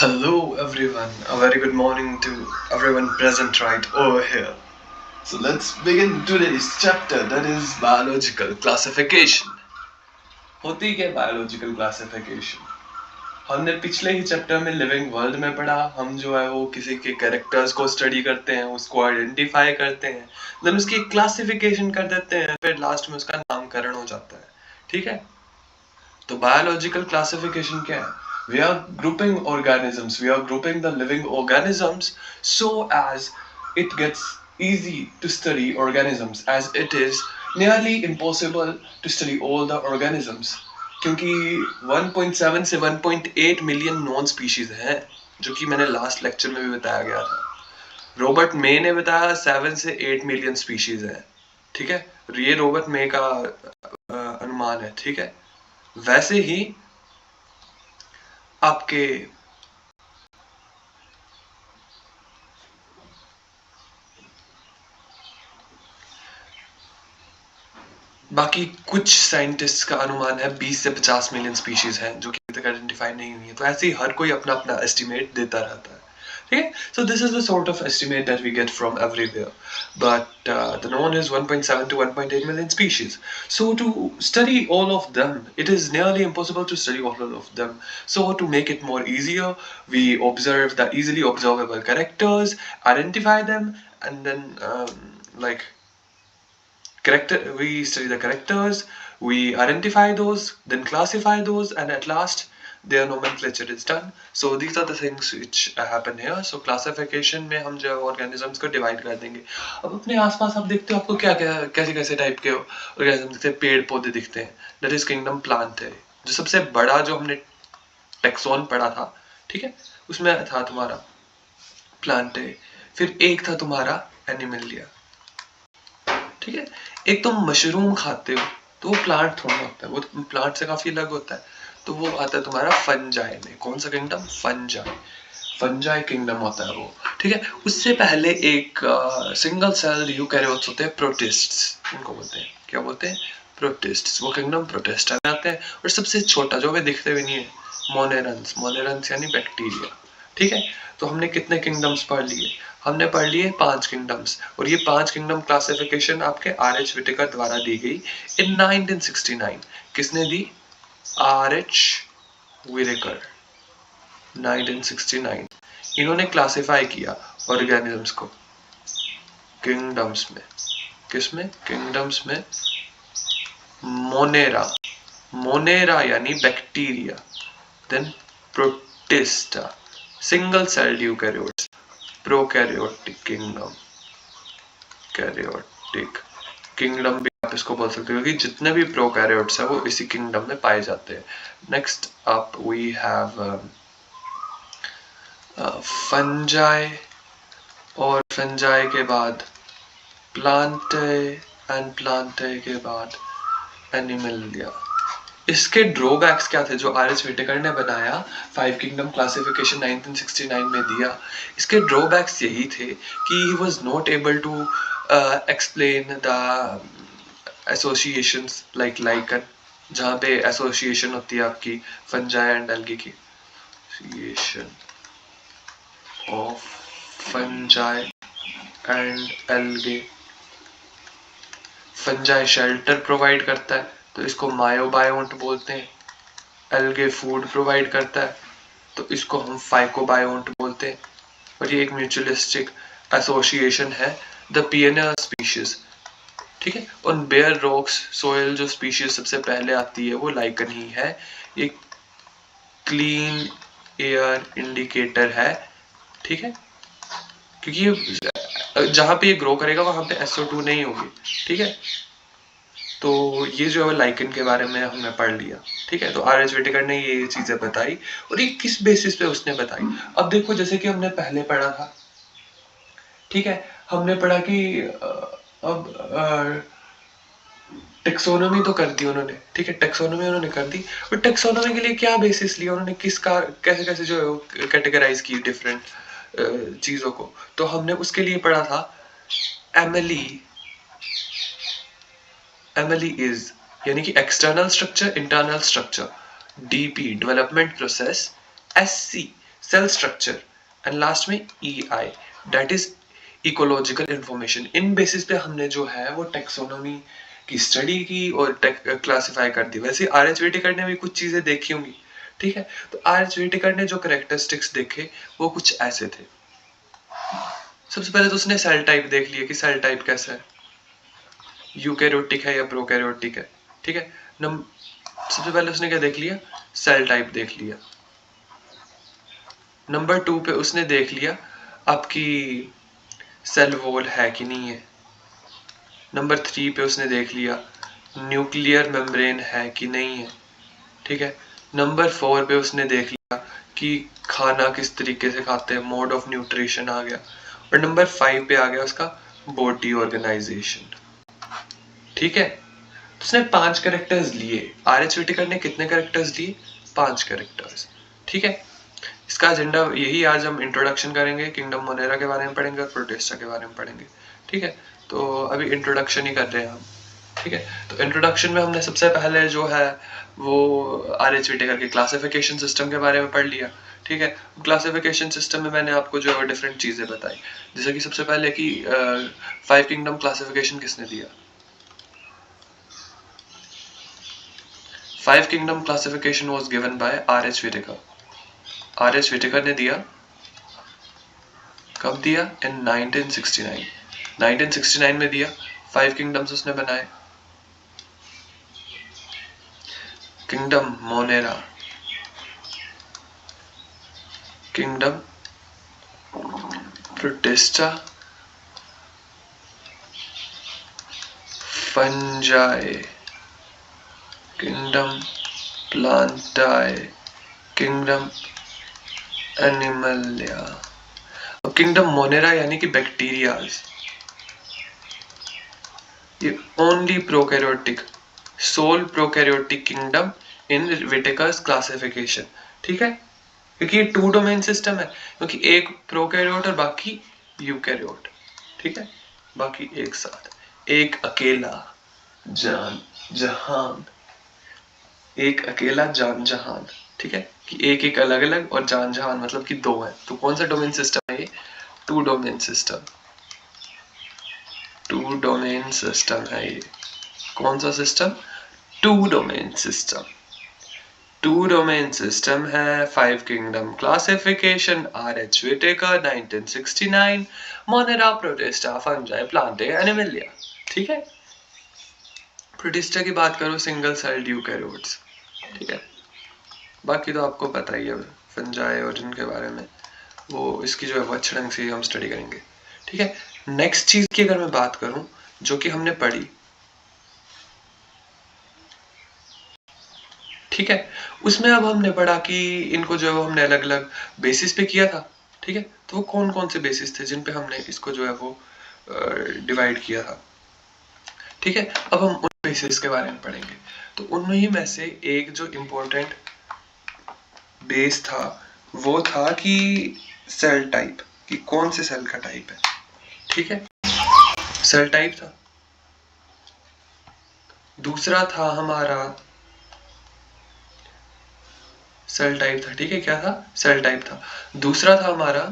Hello everyone, a very good morning to everyone present right over here. So let's begin today's chapter, that is biological classification. होती क्या biological classification? हमने पिछले ही chapter में living world में पढ़ा, हम जो है वो किसी के कैरेक्टर्स को स्टडी करते हैं, उसको आइडेंटिफाई करते हैं, देन उसकी क्लासिफिकेशन कर देते हैं, फिर लास्ट में उसका नामकरण हो जाता है. ठीक है, तो बायोलॉजिकल क्लासिफिकेशन क्या है? We are grouping organisms, we are grouping the living organisms so as it gets easy to study organisms, as it is nearly impossible to study all the organisms, क्योंकि 1.7 से 1.8 मिलियन नॉन स्पीशीज हैं, जो कि मैंने last lecture में भी बताया गया था. रॉबर्ट मे ने बताया 7 से 8 मिलियन स्पीशीज हैं. ठीक है, ये रॉबर्ट मे का अनुमान है. ठीक है, वैसे ही आपके बाकी कुछ साइंटिस्ट का अनुमान है 20 से 50 मिलियन स्पीशीज हैं जो कि अभी तक आइडेंटिफाई नहीं हुई है. तो ऐसे ही हर कोई अपना अपना एस्टिमेट देता रहता है. ठीक है, so this is the sort of estimate that we get from everywhere, but the known is 1.7 to 1.8 million species. So to study all of them, it is nearly impossible to study all of them. So to make it more easier, we observe the easily observable characters, identify them, and then we study the characters, we identify those, then classify those, and at last their nomenclature is done. So these are the things which happen here. So classification में हम जो organisms को divide कर देंगे. अब अपने आसपास आप देखते हो, आपको क्या क्या कैसे कैसे टाइप के organisms दिखते हैं, पेड़ पौधे दिखते हैं. That is kingdom plant है. जो सबसे बड़ा जो हमने टेक्सोन पढ़ा था, ठीक है, उसमें था तुम्हारा प्लांट है. फिर एक था तुम्हारा एनिमलिया. ठीक है, एक तुम मशरूम खाते हो तो वो प्लांट थोड़ा होता है, वो प्लांट से काफी अलग होता है. तो वो आता है तुम्हारा फंजाई में. कौन सा किंगडम? फंजाई. फंजाई किंगडम होता है वो. ठीक है, उससे पहले एक सिंगल सेल यूकैरियोट्स होते हैं, प्रोटिस्ट्स उनको बोलते हैं. क्या बोलते हैं? प्रोटिस्ट्स. वो किंगडम प्रोटिस्टा में आते हैं. और सबसे छोटा जो हमें दिखते भी नहीं है, मोनेरंस. मोनेरंस यानी बैक्टीरिया. ठीक है, तो हमने कितने किंगडम्स पढ़ लिए? हमने पढ़ लिए 5 किंगडम्स. और ये 5 किंगडम क्लासिफिकेशन आपके आर.एच. विटेकर द्वारा दी गई इन 1969. किसने दी? आर.एच. विटेकर. 1969 इन्होंने क्लासिफाई किया ऑर्गेनिजम्स को किंगडम्स में. किसमें? किंगडम्स में. मोनेरा. मोनेरा यानी bacteria. Then Protista, single celled eukaryotes. Prokaryotic kingdom. Karyotic kingdom भी आप इसको बोल सकते हो, क्योंकि जितने भी प्रोकैरियोट्स है वो इसी किंगडम में पाए जाते हैं. Next up we have fungi, और फंजाई के बाद प्लांटाe, एंड प्लांटाe के बाद एनिमलिया. इसके ड्रॉबैक्स क्या थे जो आर.एच. विटेकर ने बनाया, 5 किंगडम क्लासिफिकेशन 1969 में दिया? इसके ड्रॉबैक्स यही थे कि he was not able to explain the associations like lichen, जहाँ पे एसोसिएशन होती है आपकी फंजाई एंड एल्गी की. Association of fungi and algae. Fungi shelter provide करता है तो इसको मायोबायोन्ट बोलते हैं. एल्गे फूड प्रोवाइड करता है तो इसको हम फाइकोबायोन्ट बोलते हैं. और ये एक म्यूचुअलिस्टिक एसोसिएशन है द पियनर स्पीशीज. ठीक है, ऑन बेयर रॉक्स सोयल जो स्पीशीज सबसे पहले आती है वो लाइकन ही है. ये क्लीन एयर इंडिकेटर है. ठीक है, क्योंकि जहां पे ये ग्रो करेगा वहां पे SO2 नहीं होगी. ठीक है, तो ये जो है लाइकन के बारे में हमने पढ़ लिया. ठीक है, तो आर.एच. विटेकर ने ये चीजें बताई, और ये किस बेसिस पे उसने बताई. अब देखो, जैसे कि हमने पहले पढ़ा था, ठीक है, हमने पढ़ा कि अब टेक्सोनोमी तो कर दी उन्होंने. ठीक है, टेक्सोनोमी उन्होंने कर दी. और टेक्सोनोमी के लिए क्या बेसिस लिया उन्होंने, किसका कैसे कैसे जो है कैटेगराइज की डिफरेंट चीजों को. तो हमने उसके लिए पढ़ा था एमिली. एमिली इज यानी कि external structure, internal structure. DP development process. SC cell structure and last में EI, that is ecological information. इन बेसिस पे हमने जो है वो टेक्सोनोमी की स्टडी की और क्लासिफाई कर दी। वैसे RH व्हिटेकर ने भी कुछ चीजें देखी होंगी, ठीक है। तो RH व्हिटेकर ने जो कैरेक्टरिस्टिक्स देखे वो कुछ ऐसे थे। सबसे पहले तो उसने सेल टाइप देख लिया कि सेल टाइप कैसा है, यूकैरियोटिक है या प्रोकैरियोटिक है, ठीक है। सबसे पहले उसने क्या देख लिया, सेल टाइप देख लिया। नंबर 2 पे उसने देख लिया आपकी सेल वॉल है कि नहीं है। नंबर 3 पे उसने देख लिया न्यूक्लियर मेम्ब्रेन है कि नहीं है, ठीक है। नंबर 4 पे उसने देख लिया कि खाना किस तरीके से खाते हैं, मोड ऑफ न्यूट्रिशन आ गया। और नंबर 5 पे आ गया उसका बॉडी ऑर्गेनाइजेशन, ठीक है। तो उसने 5 कैरेक्टर्स लिए। RH व्हिटेकर ने कितने कैरेक्टर्स लिए, 5 कैरेक्टर्स, ठीक है। इसका एजेंडा यही, आज हम इंट्रोडक्शन करेंगे, किंगडम मोनेरा के बारे में पढ़ेंगे और प्रोटिस्टा के बारे में पढ़ेंगे, ठीक है। तो अभी इंट्रोडक्शन ही कर रहे हैं हम, ठीक है। तो इंट्रोडक्शन में हमने सबसे पहले जो है वो RH व्हिटेकर के क्लासिफिकेशन सिस्टम के बारे में पढ़ लिया, ठीक है। क्लासिफिकेशन सिस्टम में मैंने आपको जो है डिफरेंट चीज़ें बताई, जैसे कि सबसे पहले कि 5 किंगडम क्लासिफिकेशन किसने दिया। 5 kingdom classification was given by RH Whittaker. RH Whittaker ने दिया, कब दिया, इन 1969। 1969 में दिया। 5 किंगडम्स उसने बनाए, kingdom Monera, kingdom Protista, fungi, kingdom Plantae, kingdom Animalia. अब किंगडम मोनेरा यानी कि बैक्टीरियाज, ये only prokaryotic, sole prokaryotic kingdom in Whittaker's classification, ठीक है। क्योंकि ये 2 डोमेन सिस्टम है, क्योंकि एक प्रोकैरियोट और बाकी यूकैरियोट, ठीक है। बाकी एक साथ, एक अकेला जान जहान, एक अकेला जान जहान, ठीक है। कि एक एक अलग अलग और जान जहान मतलब कि 2 है। तो कौन सा डोमेन सिस्टम है ये, 2 डोमेन सिस्टम, 2 डोमेन सिस्टम है ये। कौन सा system, 2 domain system, 2 domain system है। 5 kingdom classification, RH Whittaker 1969, Monera, protista, fungi, Plantae, Animalia, ठीक है। प्रोटिस्टा की बात करो, सिंगल सेल्ड यूकैरियोट्स, ठीक है। बाकी तो आपको पता ही है फंजाई और इनके बारे में, वो इसकी जो है वो अच्छे ढंग से हम स्टडी करेंगे, ठीक है। नेक्स्ट चीज की अगर मैं बात करूं जो कि हमने पढ़ी, ठीक है, उसमें अब हमने पढ़ा कि इनको जो है वो हमने अलग अलग बेसिस पे किया था, ठीक है। तो वो कौन कौन से बेसिस थे जिन पे हमने इसको जो है वो डिवाइड किया था, ठीक है। अब हम उन बेसिस के बारे में पढ़ेंगे। तो उनमें में से एक जो इम्पोर्टेंट बेस था वो था कि सेल टाइप, कि कौन से सेल का टाइप है, ठीक है। सेल टाइप था। दूसरा था हमारा सेल टाइप था, ठीक है। क्या था, सेल टाइप था। दूसरा था हमारा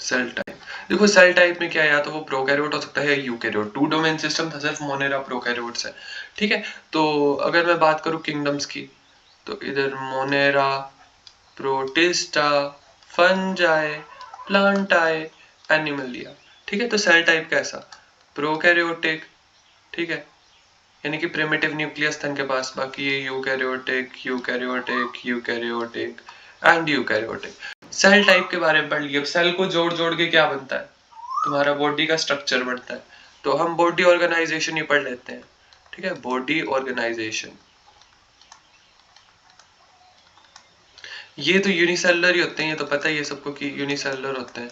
सेल टाइप। देखो सेल टाइप में क्या है, या तो वो प्रोकैरियोट हो सकता है या यूकैरियोट। 2 डोमेन सिस्टम था, सिर्फ मोनेरा प्रोकैरियोट्स है, ठीक है। तो अगर मैं बात करूं किंगडम्स की, तो इधर मोनेरा, प्रोटिस्टा, फंजाई, प्लांटाई, एनिमलिया, ठीक है। तो सेल टाइप कैसा, प्रोकैरियोटिक, ठीक है, यानी कि प्रिमिटिव न्यूक्लियस था इनके पास। बाकी ये eukaryotic, eukaryotic, eukaryotic and eukaryotic. Cell type के बारे में पढ़ लिया। अब सेल को जोड़ जोड़ के क्या बनता है, तुम्हारा बॉडी का स्ट्रक्चर बनता है। तो हम बॉडी ऑर्गेनाइजेशन ही पढ़ लेते हैं, ठीक है। बॉडी ऑर्गेनाइजेशन, ये तो यूनिसेलुलर ही होते हैं, ये तो पता ही है सबको कि यूनिसेलुलर होते हैं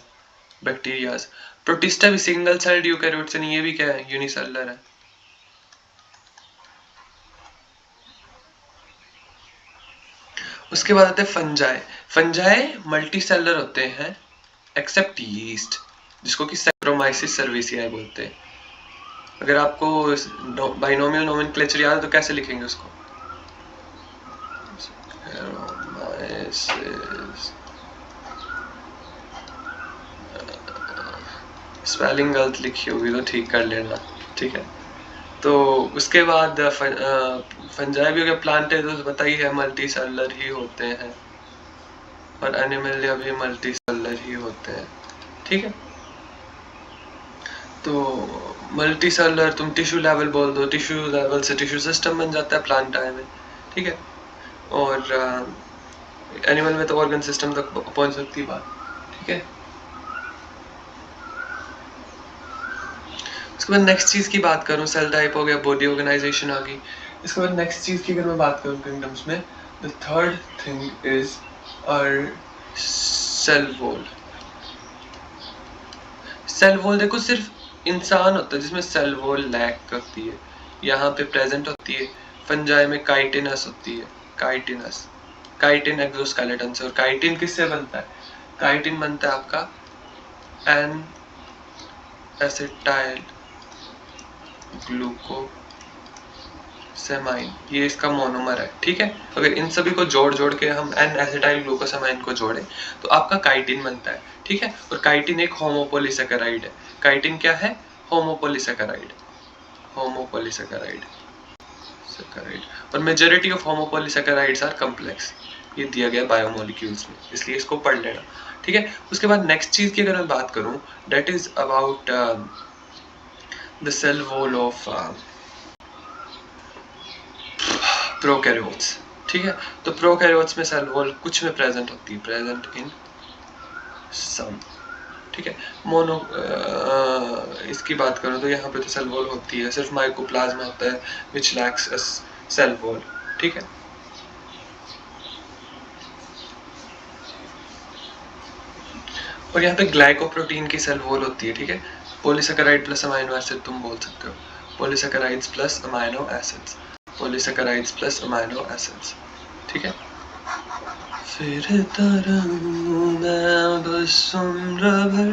बैक्टीरियाज। प्रोटिस्टा भी सिंगल सेल्ड यूकैरियोट से नहीं, ये भी क्या है, यूनिसेलुलर है। उसके बाद आते हैं फंजाई। फंजाई मल्टी सेलुलर होते हैं एक्सेप्ट यीस्ट, जिसको कि सैक्रोमाइसिस सर्विसियाई बोलते हैं। अगर आपको बाइनोमियल नोमेनक्लेचर याद है तो कैसे लिखेंगे उसको, स्पेलिंग गलत लिखी होगी तो ठीक कर लेना, ठीक है। तो उसके बाद फंजाई भी हो गया, प्लांट है तो पता ही है मल्टी सेलुलर ही होते हैं, और एनिमलिया भी मल्टी सेलुलर ही होते हैं, ठीक है। तो मल्टी सेलुलर तुम टिश्यू लेवल बोल दो, टिश्यू लेवल से टिश्यू सिस्टम बन जाता है प्लांटाई में, ठीक है। और एनिमल में तो ऑर्गन सिस्टम तक पहुंच सकती है बात, ठीक है। उसके बाद नेक्स्ट चीज की बात करूं, सेल टाइप हो गया, बॉडी ऑर्गेनाइजेशन आ गई। इसके बाद नेक्स्ट चीज की अगर मैं बात करूं किंगडम्स में, the third thing is our cell wall. Cell wall देखो सिर्फ इंसान होता है जिसमें सेल वॉल लैक करती है, यहाँ पे प्रेजेंट होती है। फंजाई में काइटिनस होती है, काइटिनस, काइटिन एक्सोस्केलेटन से। और काइटिन किससे बनता है? काइटिन बनता है आपका एन एसिटाइल ग्लूकोसेमाइन, ये इसका मोनोमर है, ठीक है। अगर इन सभी को जोड़ जोड़ के हम एन एसिटाइल ग्लूकोसेमाइन को जोड़े तो आपका काइटिन बनता है, ठीक है। और काइटिन एक होमोपोलीसेकेराइड है। काइटिन क्या है? होमोपोलीसेकेराइड, होमोपोलीसेकेराइड सेकेराइड। और मेजॉरिटी ऑफ होमोपोलीसेकेराइड्स आर कॉम्प्लेक्स, ये दिया गया बायोमोलिक्यूल्स में, इसलिए इसको पढ़ लेना, ठीक है। उसके बाद नेक्स्ट चीज की अगर मैं बात करूं, that is about the cell wall of prokaryotes, ठीक है। तो प्रोकैरियोट्स में सेल वॉल कुछ में प्रेजेंट होती है, प्रेजेंट इन सम, ठीक है। मोनो इसकी बात करूं तो यहाँ पे तो सेल वॉल होती है, सिर्फ माइकोप्लाज्मा होता है विच लैक्स अ सेल वॉल, ठीक है। और यहाँ पे ग्लाइकोप्रोटीन की सेल वॉल होती है, ठीक है। पॉलीसेकेराइड प्लस अमाइनो एसिड तुम बोल सकते हो, polysaccharides plus amino acids, polysaccharides plus amino acids, ठीक है। फिर तरंगूं मैं बस उम्र भर,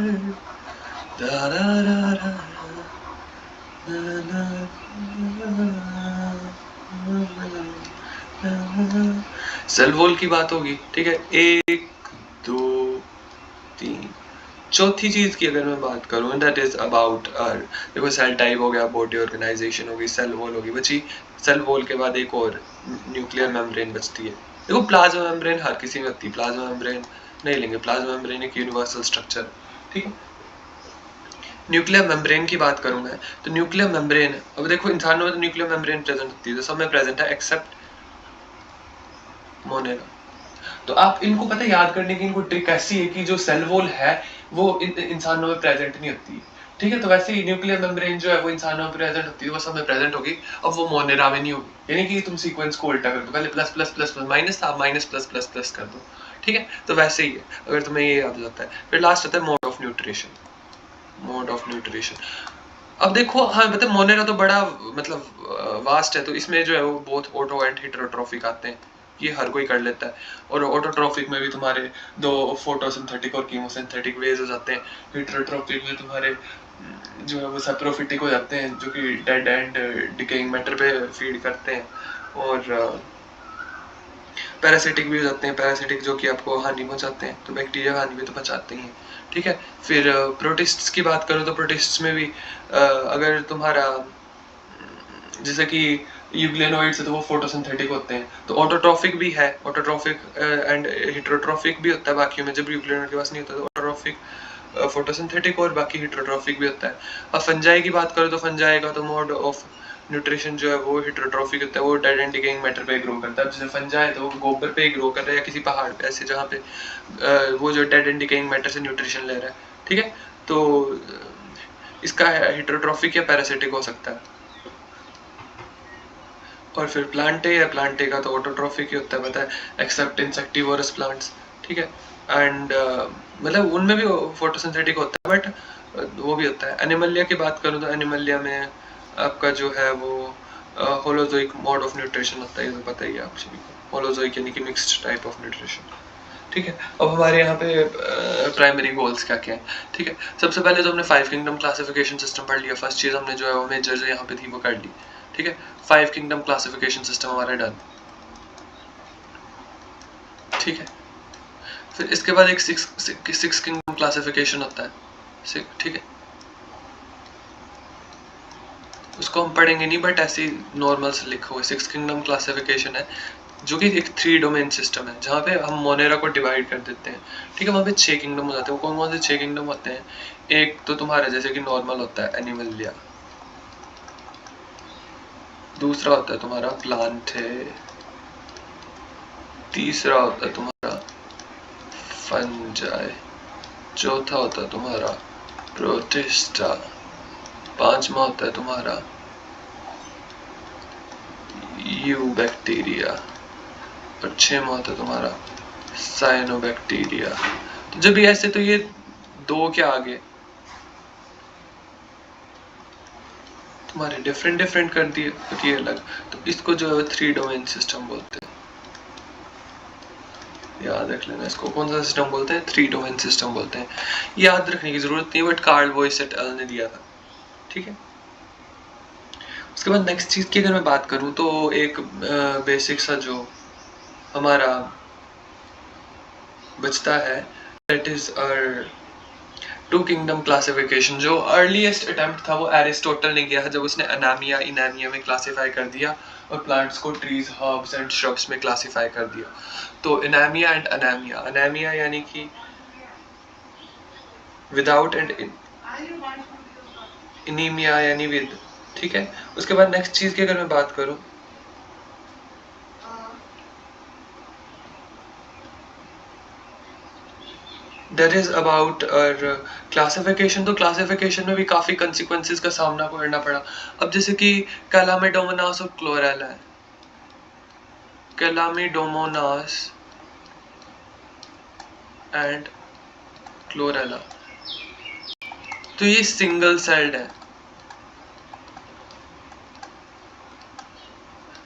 सेल वॉल की बात होगी, ठीक है। 1 2 3, चौथी चीज की अगर मैं बात करूं, दैट इज अबाउट देखो सेल टाइप हो गया, बॉडी ऑर्गेनाइजेशन होगी, सेल वॉल होगी, बची सेल वॉल के बाद एक और न्यूक्लियर मेम्ब्रेन बचती है। देखो प्लाज्मा मेम्ब्रेन हर किसी में होती है, प्लाज्मा मेम्ब्रेन नहीं लेंगे, प्लाज्मा मेम्ब्रेन एक यूनिवर्सल स्ट्रक्चर, ठीक है। न्यूक्लियर मेम्ब्रेन की बात करूं मैं, तो न्यूक्लियर मेम्ब्रेन, अब देखो इंसानों में तो न्यूक्लियर मेम्ब्रेन प्रेजेंट होती है, तो सब में प्रेजेंट है एक्सेप्ट मोनेरा। तो आप इनको पता है याद करने की इनको ट्रिक ऐसी है कि जो सेल वॉल है वो इंसानों में प्रेजेंट नहीं होती, ठीक है। तो वैसे ही न्यूक्लियर मेम्ब्रेन जो है वो इंसानों में प्रेजेंट होती है, वो सब में प्रेजेंट होगी, अब वो मोनेरा में नहीं होगी। यानी कि तुम सीक्वेंस को उल्टा कर दो, पहले plus plus plus plus minus था, माइनस प्लस प्लस प्लस कर दो, ठीक है। तो वैसे ही है, अगर तुम्हें ये याद हो जाता है। फिर लास्ट आता है mode of nutrition, mode of nutrition. अब देखो हाँ मतलब मोनेरा तो बड़ा मतलब वास्ट है, तो इसमें जो है वो बहुत ऑटो एंड हेटेरोट्रोफिक आते हैं, ये हर कोई कर लेता है। और ऑटोट्रोफिक में भी तुम्हारे दो फोटोसिंथेटिक और कीमोसिंथेटिक वेज हो जाते हैं। हेटेरोट्रोफिक में तुम्हारे जो है वो सेप्रोफिटिक हो जाते हैं, जो कि डेड एंड डिकेइंग मैटर पे फीड करते हैं। और पैरासिटिक भी हो जाते हैं, पैरासिटिक जो कि आपको हानि पहुंचाते हैं, तो बैक्टीरिया हानि भी तो पहुंचाते ही हैं, ठीक है। फिर प्रोटिस्ट्स की बात करूं तो प्रोटिस्ट्स में भी अगर तुम्हारा जैसे कि यूग्लेनोइड्स है तो वो फोटोसिंथेटिक होते हैं, तो ऑटोट्रोफिक भी है, ऑटोट्रोफिक एंड हेटेरोट्रोफिक भी होता है बाकियों में, जब यूग्लेनोइड के पास नहीं होता तो ऑटोट्रोफिक फोटोसिंथेटिक और बाकी हेटेरोट्रोफिक भी होता है। अब फंजाई की बात करो तो फंजाई का तो मोड ऑफ न्यूट्रिशन जो है वो हेटेरोट्रोफिक होता है, वो डेड एंड डिकेइंग मैटर पे ग्रो करता है। जैसे फंजाई है तो वो गोबर पे ग्रो कर रहा है या किसी पहाड़ पे ऐसे जहाँ पे वो जो डेड एंड डिकेइंग मैटर से न्यूट्रिशन ले रहा है, ठीक है। तो इसका हेटेरोट्रोफिक या पैरासिटिक हो सकता है। और फिर प्लांटे या प्लांटे का तो ऑटोट्रोफिक ही होता है, पता है, एक्सेप्ट इंसेक्टिवोरस प्लांट्स, ठीक है। एंड मतलब उनमें भी फोटोसिंथेटिक होता है, बट वो भी होता है। एनिमलिया की बात करूँ तो एनिमलिया में आपका जो है वो होलोजोइक मोड ऑफ न्यूट्रिशन होता है, ये तो पता ही है आप सभी को, होलोजोइक यानी कि मिक्स्ड टाइप ऑफ न्यूट्रिशन, ठीक है। अब हमारे यहाँ पे प्राइमरी गोल्स क्या क्या है, ठीक है। सबसे पहले तो हमने 5 किंगडम क्लासिफिकेशन सिस्टम पढ़ लिया, फर्स्ट चीज़ हमने जो है वो मेजर जो यहाँ पे थी वो कर ली, ठीक है। 5 किंगडम क्लासिफिकेशन सिस्टम हमारा डन, ठीक है। फिर इसके बाद एक सिक्स किंगडम क्लासिफिकेशन होता है, ठीक है, उसको हम पढ़ेंगे नहीं, बट ऐसे नॉर्मल से लिखा हुआ सिक्स किंगडम क्लासिफिकेशन है, जो कि एक 3 डोमेन सिस्टम है, जहाँ पे हम मोनेरा को डिवाइड कर देते हैं, ठीक है। वहाँ पे 6 किंगडम हो जाते हैं। वो कौन कौन से 6 किंगडम होते हैं? एक तो तुम्हारा जैसे कि नॉर्मल होता है एनिमलिया, दूसरा होता है तुम्हारा प्लांट है, तीसरा होता है तुम्हारा फंजाई, चौथा होता है तुम्हारा प्रोटिस्टा, पांचवा होता है तुम्हारा यू बैक्टीरिया, और छठवां होता है तुम्हारा साइनोबैक्टीरिया। तो जब ये ऐसे, तो ये दो क्या आगे तुम्हारे डिफरेंट डिफरेंट कर दिए, तो ये अलग, तो इसको जो है 3 डोमेन सिस्टम बोलते हैं। याद रख लेना इसको, कौन सा सिस्टम बोलते हैं? 3 डोमेन सिस्टम बोलते हैं। याद रखने की जरूरत नहीं, बट कार्ल वॉयसेट एल ने दिया था, ठीक है। उसके बाद नेक्स्ट चीज की अगर मैं बात करूं, तो एक बेसिक सा जो हमारा बचता है, that is our 2 kingdom classification. जो अर्लीस्ट अटेम्प्ट था वो एरिस्टोटल ने किया था, जब उसने अनामिया इनामिया में क्लासिफाई कर दिया और प्लांट्स को ट्रीज हर्ब्स एंड श्रब्स में क्लासिफाई कर दिया। तो इनामिया एंड अनामिया, अनामिया यानी कि विदाउट एंड इनीमिया यानी विद, ठीक है। उसके बाद नेक्स्ट चीज की अगर मैं बात करूं, दैट इज अबाउट क्लासिफिकेशन। तो क्लासिफिकेशन में भी काफी कंसिक्वेंसेस का सामना करना पड़ा। अब जैसे कि कैलामिडोमोनास और क्लोरेला है, कैलामिडोमोनास एंड क्लोरेला, तो ये सिंगल सेल्ड है,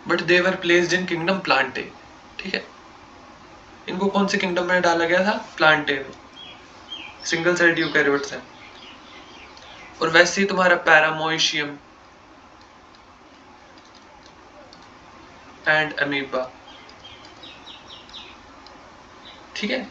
but they were placed in kingdom Plantae, ठीक है। इनको कौन से किंगडम में डाला गया था? प्लांटे में, सिंगल सेल्ड यूकैरियोट्स हैं। और वैसे ही तुम्हारा पैरामोइशियम एंड अमीबा, ठीक है।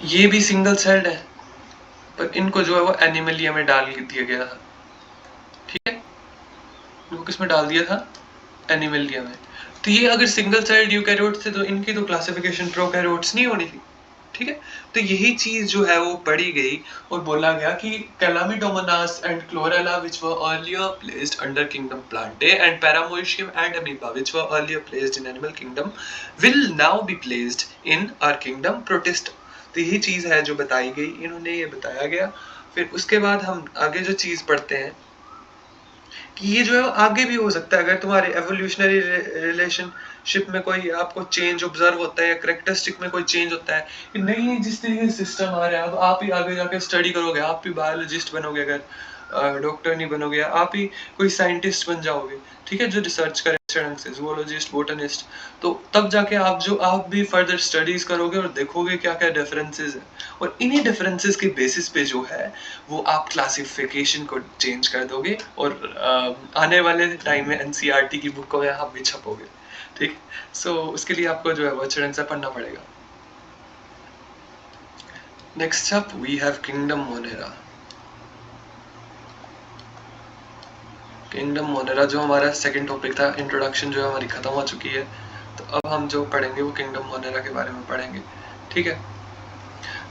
ये भी सिंगल सेल्ड है, पर इनको जो है वो एनिमलिया में डाल दिया गया था, ठीक है। इनको किस में डाल दिया था? एनिमलिया में। तो ये अगर सिंगल सेल्ड यूकैरियोट्स थे, तो इनकी तो क्लासिफिकेशन प्रोकैरियोट्स नहीं होनी थी, ठीक है। तो यही चीज जो है वो पढ़ी गई और बोला गया कि Chlamydomonas and Chlorella which were earlier placed under kingdom Plantae and Paramoecium and Amoeba which were earlier placed in animal kingdom will now be placed in our kingdom Protista। तो यही चीज है जो बताई गई, इन्होंने ये बताया गया। फिर उसके बाद हम आगे जो चीज पढ़ते हैं कि ये जो है आगे भी हो सकता है, अगर तुम्हारे एवोल्यूशनरी रिलेशनशिप में कोई आपको चेंज ऑब्जर्व होता है या करेक्टरिस्टिक में कोई चेंज होता है, कि नहीं जिस तरीके से सिस्टम आ रहा है, अब आप ही आगे जाके स्टडी करोगे, आप भी बायोलॉजिस्ट बनोगे, अगर डॉक्टर नहीं बनोगे, आप ही कोई साइंटिस्ट बन जाओगे, ठीक है, जो रिसर्च करे ढंग से, जूलॉजिस्ट, बोटनिस्ट, तो तब जाके आप भी फर्दर स्टडीज करोगे और देखोगे क्या क्या डिफरेंसेस हैं, और इन्हीं डिफरेंसेस के बेसिस पे जो है वो आप क्लासिफिकेशन को चेंज कर दोगे, और आने वाले टाइम में एनसीईआरटी की बुक को आप भी छपोगे, ठीक। सो उसके लिए आपको जो है वो अच्छे ढंग से पढ़ना पड़ेगा। Next up we have kingdom Monera. Kingdom Monera जो हमारा सेकंड टॉपिक था, इंट्रोडक्शन जो है हमारी खत्म हो चुकी है, तो अब हम जो पढ़ेंगे वो किंगडम मोनेरा के बारे में पढ़ेंगे, ठीक है।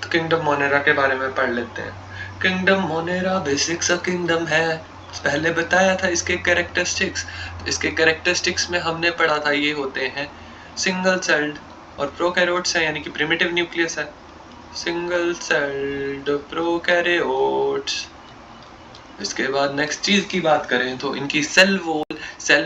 तो किंगडम मोनेरा के बारे में पढ़ लेते हैं। किंगडम मोनेरा बेसिक सा किंगडम है, पहले बताया था इसके कैरेक्टरिस्टिक्स। तो इसके कैरेक्टरिस्टिक्स में हमने पढ़ा था ये होते हैं सिंगल सेल्ड और प्रोकैरियोट्स है, यानी कि प्रिमिटिव न्यूक्लियस है, सिंगल सेल्ड प्रोकैरियोट्स। इसके बाद नेक्स्ट चीज की बात करें तो इनकी सेल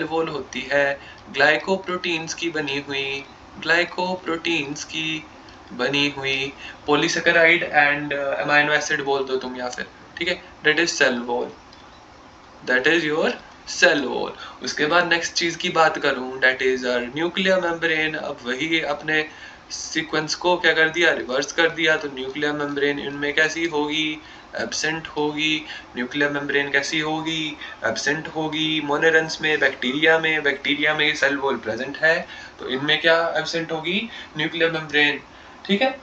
वॉल होती है ग्लाइकोप्रोटीन्स की बनी हुई, ग्लाइकोप्रोटीन्स की बनी हुई, पॉलीसेकेराइड एंड अमाइनो एसिड बोल दो तुम, या फिर, ठीक है, that is cell wall, that is your cell wall. उसके बाद नेक्स्ट चीज की बात करूं, दैट इज न्यूक्लियर मेम्ब्रेन। अब वही अपने सीक्वेंस को क्या कर दिया, रिवर्स कर दिया। तो न्यूक्लियर मेम्ब्रेन इनमें कैसी होगी, एब्सेंट होगी। न्यूक्लियर मेम्ब्रेन कैसी होगी, एब्सेंट होगी। मोनेरन्स में, बैक्टीरिया में सेल वॉल प्रेजेंट है, तो इनमें क्या एब्सेंट होगी, न्यूक्लियर मेम्ब्रेन। ठीक है,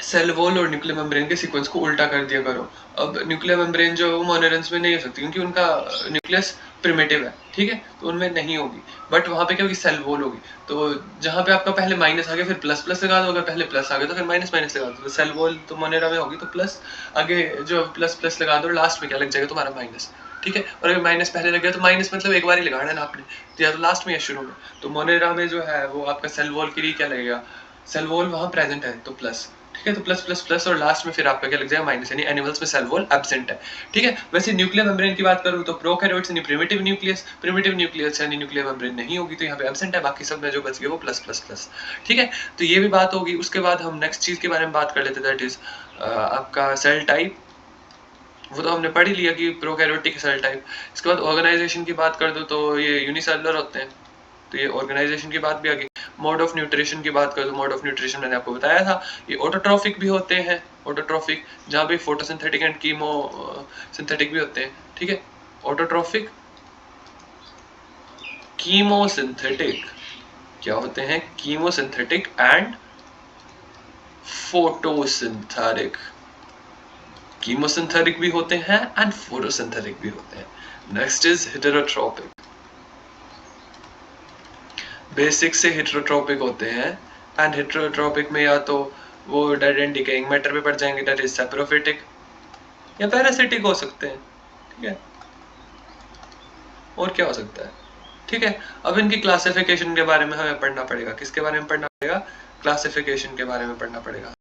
सेल वॉल और न्यूक्लियर मेम्ब्रेन के सीक्वेंस को उल्टा कर दिया करो। अब न्यूक्लियर मेम्ब्रेन जो मोनेरन्स में नहीं हो सकती क्योंकि उनका न्यूक्लियस प्रिमिटिव है, ठीक है, तो उनमें नहीं होगी। बट वहां पे क्या होगी, सेल वॉल होगी। तो जहां पे आपका पहले माइनस आ गया फिर प्लस प्लस लगा दो, अगर पहले प्लस आ गया तो फिर माइनस माइनस लगा दो। तो सेल वॉल तो मोनेरा में होगी तो प्लस, आगे जो प्लस प्लस लगा दो, लास्ट में क्या लग जाएगा तुम्हारा माइनस। ठीक है, और अगर माइनस पहले लग गया तो माइनस मतलब एक बार ही लगाना है ना आपने, तो या तो लास्ट में या शुरू में। तो मोनेरा में जो है वो आपका सेल वॉल के लिए क्या लगेगा, सेल वॉल वहां प्रेजेंट है तो प्लस। ठीक है, तो प्लस प्लस प्लस और लास्ट में फिर आपका क्या लग जाएगा, माइनस, यानी एनिमल्स में सेल वॉल एब्सेंट है। ठीक है, वैसे न्यूक्लियर मेम्ब्रेन की बात करूं तो प्रोकैरियोट्स यानी प्रिमिटिव न्यूक्लियस यानी न्यूक्लियर मेम्ब्रेन नहीं होगी, तो यहाँ पे एब्सेंट है, बाकी सब में जो बच गया वो प्लस प्लस प्लस। ठीक है, तो ये भी बात होगी। उसके बाद हम नेक्स्ट चीज के बारे में बात कर लेते हैं, दैट इज आपका सेल टाइप। वो तो हमने पढ़ ही लिया कि प्रोकैरियोटिक सेल टाइप। इसके बाद ऑर्गेनाइजेशन की बात कर दो तो ये यूनिसेलुलर होते हैं, तो ये ऑर्गेनाइजेशन की बात भी आ गई। मोड ऑफ न्यूट्रिशन की बात करें तो मोड ऑफ न्यूट्रिशन मैंने आपको बताया था, ये ऑटोट्रॉफिक भी होते हैं, ऑटोट्रॉफिक जहाँ पे फोटोसिंथेटिक एंड कीमो सिंथेटिक भी होते हैं। ठीक है, ऑटोट्रॉफिक, कीमोसिंथेटिक, क्या होते हैं, कीमोसिंथेटिक एंड फोटोसिंथेटिक। कीमोसिंथेटिक भी होते हैं एंड फोटोसिंथेटिक भी होते हैं। Next is heterotrophic. बेसिक से हेटेरोट्रॉपिक होते हैं, एंड हेटेरोट्रॉपिक में या तो वो डेड एंड डिकेइंग मैटर पे पड़ जाएंगे, दैट इज सैप्रोफिटिक, या पैरासिटिक हो सकते हैं। ठीक है, और क्या हो सकता है। ठीक है, अब इनकी क्लासिफिकेशन के बारे में हमें पढ़ना पड़ेगा। किसके बारे में पढ़ना पड़ेगा, क्लासिफिकेशन के बारे में पढ़ना पड़ेगा।